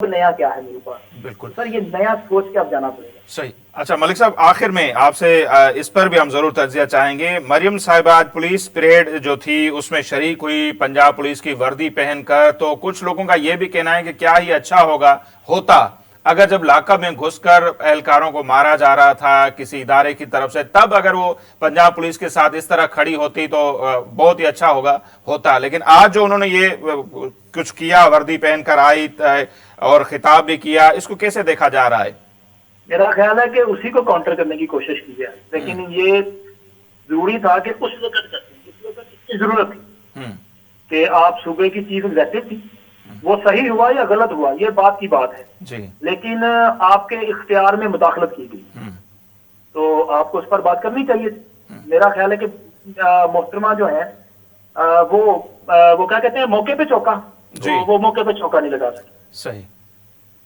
نیا کیا ہے میرے پاس. بالکل سر یہ نیا سوچ کے اب جانا پڑے گا. صحیح. اچھا ملک صاحب، آخر میں آپ سے اس پر بھی ہم ضرور تجزیہ چاہیں گے. مریم صاحبہ آج پولیس پریڈ جو تھی اس میں شریک ہوئی پنجاب پولیس کی وردی پہن کر، تو کچھ لوگوں کا یہ بھی کہنا ہے کہ کیا ہی اچھا ہوتا اگر جب لاکا میں گھس کر اہلکاروں کو مارا جا رہا تھا کسی ادارے کی طرف سے، تب اگر وہ پنجاب پولیس کے ساتھ اس طرح کھڑی ہوتی تو بہت ہی اچھا ہوتا. لیکن آج جو انہوں نے یہ کچھ کیا، وردی پہن کر آئی اور خطاب بھی کیا، اس کو کیسے دیکھا جا رہا ہے؟ میرا خیال ہے کہ اسی کو کاؤنٹر کرنے کی کوشش کی ہے، لیکن یہ ضروری تھا کہ اس وقت کی ضرورت تھی کہ آپ صوبے کی چیف ایگزیکٹو تھی. وہ صحیح ہوا یا غلط ہوا یہ بات کی بات ہے جی. لیکن آپ کے اختیار میں مداخلت کی گئی تو آپ کو اس پر بات کرنی چاہیے تھی. میرا خیال ہے کہ محترمہ جو ہیں وہ کیا کہتے ہیں موقع پہ چوکا، وہ موقع پہ چوکا نہیں لگا سکے. صحیح.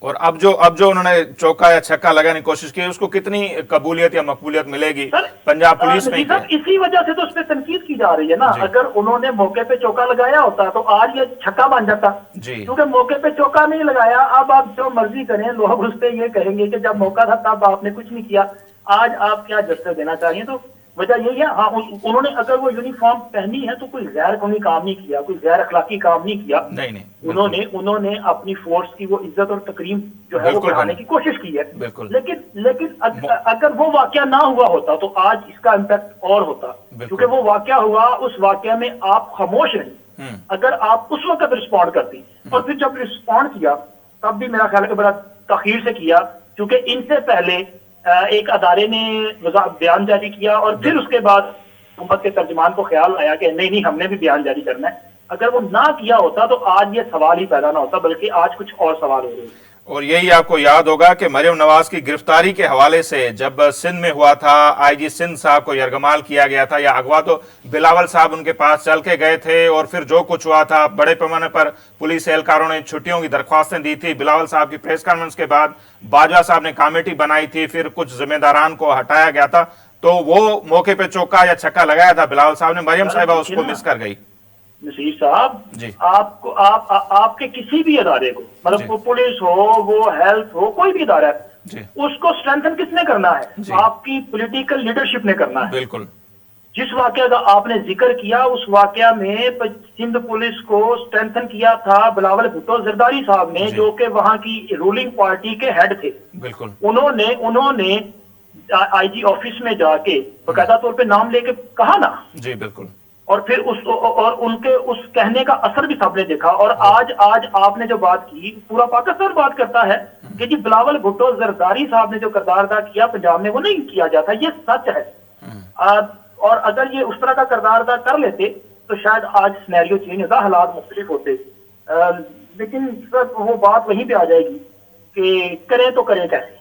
اور اب جو انہوں نے چوکا یا چھکا لگانے کی کوشش کی، اس کو کتنی قبولیت یا مقبولیت ملے گی پنجاب پولیس میں؟ اسی وجہ سے تو اس پہ تنقید کی جا رہی ہے نا. اگر انہوں نے موقع پہ چوکا لگایا ہوتا تو آج یہ چھکا بن جاتا. کیونکہ موقع پہ چوکا نہیں لگایا. اب آپ جو مرضی کریں، لوگ اس پہ یہ کہیں گے کہ جب موقع تھا تب آپ نے کچھ نہیں کیا، آج آپ کیا جسٹس دینا چاہیے. تو وجہ یہی ہے. ہاں انہوں نے اگر وہ یونیفارم پہنی ہے تو کوئی غیر قانونی کام نہیں کیا، کوئی غیر اخلاقی کام نہیں کیا. انہوں نے اپنی فورس کی وہ عزت اور تکریم جو ہے وہ بڑھانے کی کوشش کی ہے. لیکن اگر وہ واقعہ نہ ہوا ہوتا تو آج اس کا امپیکٹ اور ہوتا. کیونکہ وہ واقعہ ہوا، اس واقعہ میں آپ خاموش رہیں. اگر آپ اس وقت رسپونڈ کرتی اور پھر جب رسپونڈ کیا تب بھی میرا خیال ہے کہ بڑا تاخیر سے کیا، کیونکہ ان سے پہلے ایک ادارے نے بیان جاری کیا اور پھر اس کے بعد حکومت کے ترجمان کو خیال آیا کہ نہیں ہم نے بھی بیان جاری کرنا ہے. اگر وہ نہ کیا ہوتا تو آج یہ سوال ہی پیدا نہ ہوتا، بلکہ آج کچھ اور سوال ہو رہے ہیں. اور یہی آپ کو یاد ہوگا کہ مریم نواز کی گرفتاری کے حوالے سے جب سندھ میں ہوا تھا، آئی جی سندھ صاحب کو یرغمال کیا گیا تھا، یا اغوا تو بلاول صاحب ان کے پاس چل کے گئے تھے، اور پھر جو کچھ ہوا تھا بڑے پیمانے پر پولیس اہلکاروں نے چھٹیوں کی درخواستیں دی تھی. بلاول صاحب کی پریس کانفرنس کے بعد باجوہ صاحب نے کمیٹی بنائی تھی، پھر کچھ ذمہ داران کو ہٹایا گیا تھا. تو وہ موقع پہ چوکا یا چھکا لگایا تھا بلاول صاحب نے، مریم صاحبہ اس کو مس کر گئی. نصیر صاحب آپ کے کسی بھی ادارے کو، مطلب پولیس ہو، وہ ہیلتھ ہو، کوئی بھی ادارہ ہے، اس کو اسٹرینتھن کس نے کرنا ہے؟ آپ کی پولیٹیکل لیڈرشپ نے کرنا ہے. بالکل. جس واقعہ کا آپ نے ذکر کیا اس واقعہ میں سندھ پولیس کو اسٹرینتھن کیا تھا بلاول بھٹو زرداری صاحب نے، جو کہ وہاں کی رولنگ پارٹی کے ہیڈ تھے. بالکل. انہوں نے آئی جی آفس میں جا کے باقاعدہ طور پہ نام لے کے کہا نا. جی بالکل. اور پھر ان کے اس کہنے کا اثر بھی سب نے دیکھا. اور آج آپ نے جو بات کی، پورا پاکستان بات کرتا ہے کہ جی بلاول بھٹو زرداری صاحب نے جو کردار ادا کیا پنجاب میں وہ نہیں کیا جاتا. یہ سچ ہے. اور اگر یہ اس طرح کا کردار ادا کر لیتے تو شاید آج سینیریو چینج ہوتا، حالات مختلف ہوتے. لیکن وہ بات وہیں پہ آ جائے گی کہ کریں تو کریں کیسے.